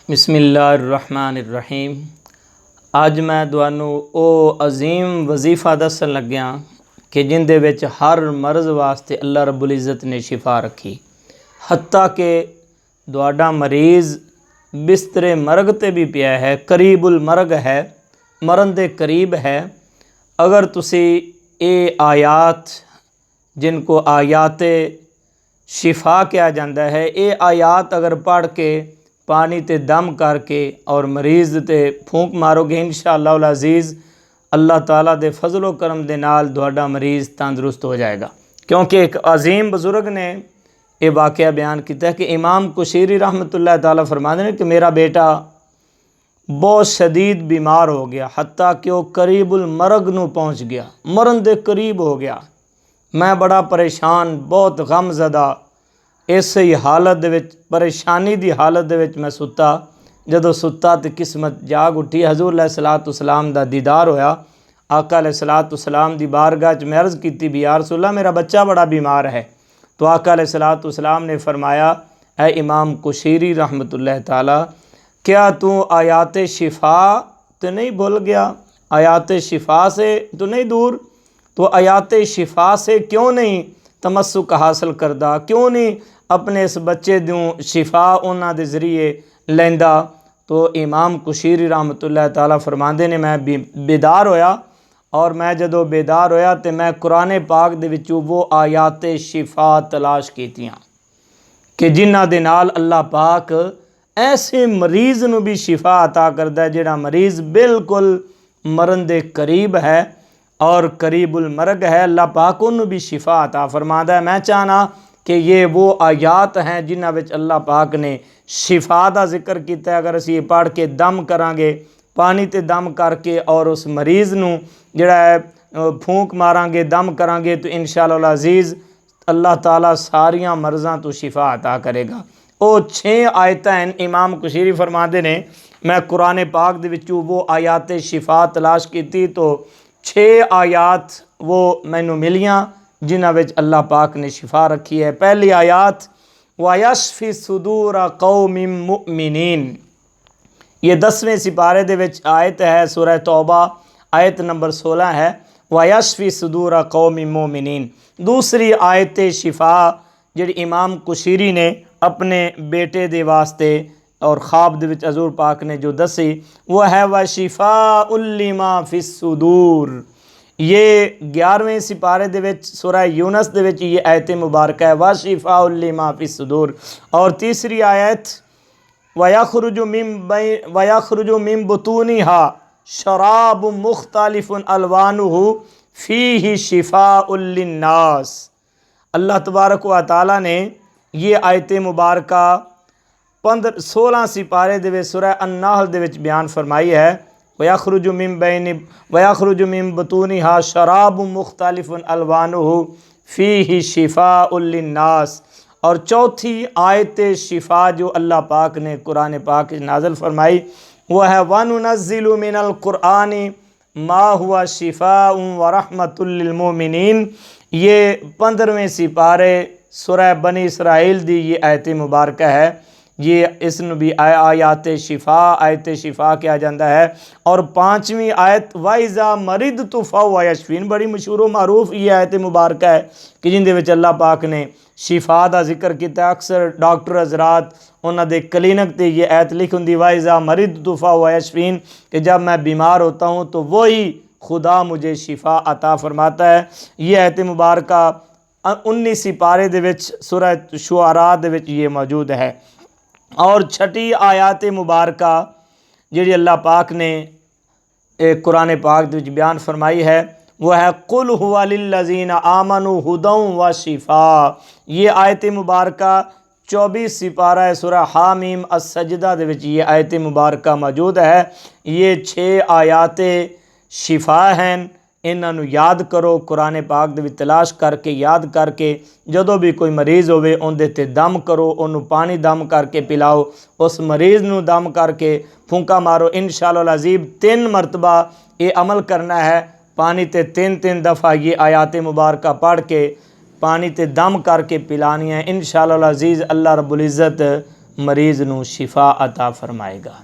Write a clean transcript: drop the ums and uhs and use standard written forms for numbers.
बिस्मिल्लाहिर्रहमानिर्रहीम। अज मैं तुहानू ओ अजीम वजीफ़ा दसन लग्या कि जिंदे विच हर मर्ज़ वास्ते अल्लाह रब्बुल इज़्ज़त ने शिफा रखी। हत्ता कि तुहाडा मरीज़ बिस्तरे मरग ते भी पिया है, करीबुल मरग है, मरन दे करीब है। अगर तुसी ये आयात जिनको आयात शिफा कहा जाता है, ये आयात अगर पढ़ के पानी ते दम करके और मरीज़ ते फूंक मारोगे, इंशाअल्लाह अज़ीज़ अल्लाह ताला दे फजलो करम दे नाल तुहाडा मरीज़ तंदुरुस्त हो जाएगा। क्योंकि एक अजीम बुजुर्ग ने यह वाक़या बयान किया कि इमाम कुशीरी रहमतुल्लाह ताला फरमाते हैं कि मेरा बेटा बहुत शदीद बीमार हो गया, हत्ता कि वह करीबुल मरग नूं पहुँच गया, मरन दे करीब हो गया। मैं बड़ा परेशान, बहुत गमज़दा इस हालत दे विच, परेशानी की हालत दे विच मैं सुता। जदों सुता तो किस्मत जाग उठी, हजूर अलैहिस्सलाम दा दीदार होया। आका अलैहिस्सलाम दी बारगाह च मैं अर्ज़ की भी या रसूलल्लाह मेरा बच्चा बड़ा बीमार है। तो आका अलैहिस्सलाम ने फरमाया, ए इमाम कुशीरी रहमतुल्लाह ताला, क्या तू आयात शिफा तो नहीं भूल गया? आयात शिफा से तो नहीं दूर? तो आयात शिफा से क्यों नहीं तमस्सुक हासिल करदा? क्यों नहीं अपने इस बच्चे दूँ शिफा उन्हां दे ज़रिए लैंदा? तो इमाम कुशीरी रहमतुल्लाह ताला फरमांदे ने मैं बेदार होया, और मैं जदों बेदार होया तो मैं कुरान पाक दे विचों वो आयात शिफा तलाश कीतियां कि जिन्हां दे नाल अल्लाह पाक ऐसे मरीज़ नूं भी शिफा अता करदा है जिहड़ा मरीज़ बिल्कुल मरन दे करीब है और करीबुल मरग है। अल्लाह पाक उन्होंने भी शिफा अता फरमादा है। मैं चाहना कि ये वो आयात हैं जिन्हां विच अल्लाह पाक ने शिफा का जिक्र किया। अगर असीं पढ़ के दम करांगे, पानी ते दम करके और उस मरीज़ नूं जिहड़ा है फूंक मारांगे, दम करांगे, तो इंशाअल्लाह अज़ीज़ अल्लाह ताला सारियां मर्ज़ां तो शिफा अता करेगा। वो 6 आयत हैं। इमाम कुशीरी फरमाते ने मैं कुरान पाक दे विचों वो आयात शिफा तलाश की तो 6 आयात वो मैनू मिलियां जिन्हां विच अल्लाह पाक ने शिफा रखी है। पहली आयात वयशफी सुदूर कौमिन मुमिनीन, ये 10वें सिपारे दे विच आयत है, सूरह तौबा आयत नंबर 16 है, वयशफी सुदूर कौमिन मुमिनीन। दूसरी आयत शिफा जिहड़ी इमाम कुशीरी ने अपने बेटे दे वास्ते और ख्वाब दे विच हजूर पाक ने जो दसी वो है व शिफा लिमा फिस सुदूर। ये 11वें सिपारे दे विच सूरह यूनस दे विच ये आयत मुबारक है, व शिफा लिमा फिस सुदूर। और तीसरी आयत वयखरुजु मिन बुतूनिहा शराब मुख्तलिफुन अलवानुहु फीही शिफाउल लिन्नास। अल्लाह तबारक व तआला ने ये आयत मुबारक 16 सिपारे दे विच सूरह अन-नहल दे विच बयान फरमाई है, वयखरुजु मिन बुतूनिहा शराब मुख्तलिफुन अलवानुहु फीही शिफाउल लिन्नास। और चौथी आयत शिफा जो अल्लाह पाक ने कुरान पाक नाज़िल फरमाई वो है वनुनज़्ज़िलु मिनल कुरआनी मा हुआ शिफाउन व रहमतुल लिल मोमिनीन। ये 15वें सिपारे सूरह बनी इसराइल दी ये आयत मुबारक है। ये इसनूं भी आयात शिफा कहा जाता है। और 5वीं आयत वाइज़ा मरिदतु फहुव यशफीन, बड़ी मशहूर मारूफ ये आयत मुबारक है कि जिंदे विच अल्लाह पाक ने शिफा का जिक्र किया। अक्सर डॉक्टर हजरात उन्होंने दे क्लिनिक ते ये आयत लिखी होंदी वाइज़ा मरिदतु फहुव यशफीन, कि जब मैं बीमार होता हूँ तो वही खुदा मुझे शिफा अता फरमाता है। ये आयत मुबारक 19 सिपारे दे विच सूरह शुआरा दे विच ये मौजूद है। और छठी आयात मुबारक जिहड़ी अल्लाह पाक ने कुरान पाक दे विच बयान फरमाई है वो है कुल हुवा लिल्लज़ीना आमनु हुदन व शिफा। ये आयत मुबारक 24 सिपारा है सूरह हामीम अस-सजदा दे विच ये आयत मुबारक मौजूद है। ये 6 आयात शिफा हैं। इन्हों याद करो, कुरान पाक दे विच तलाश करके याद करके जदों भी कोई मरीज़ होवे उहदे ते दम करो, उन्होंने पानी दम करके पिलाओ, उस मरीज़ नूं दम करके फूंका मारो। इंशाअल्लाह अज़ीज़ 3 मरतबा ये अमल करना है। पानी ते 3 दफ़ा ये आयात मुबारक पढ़ के पानी ते दम करके पिलानी है। इंशाअल्लाह अज़ीज़ अल्लाह रब्बुल इज़्ज़त मरीज़ नूं शिफा अता फरमाएगा।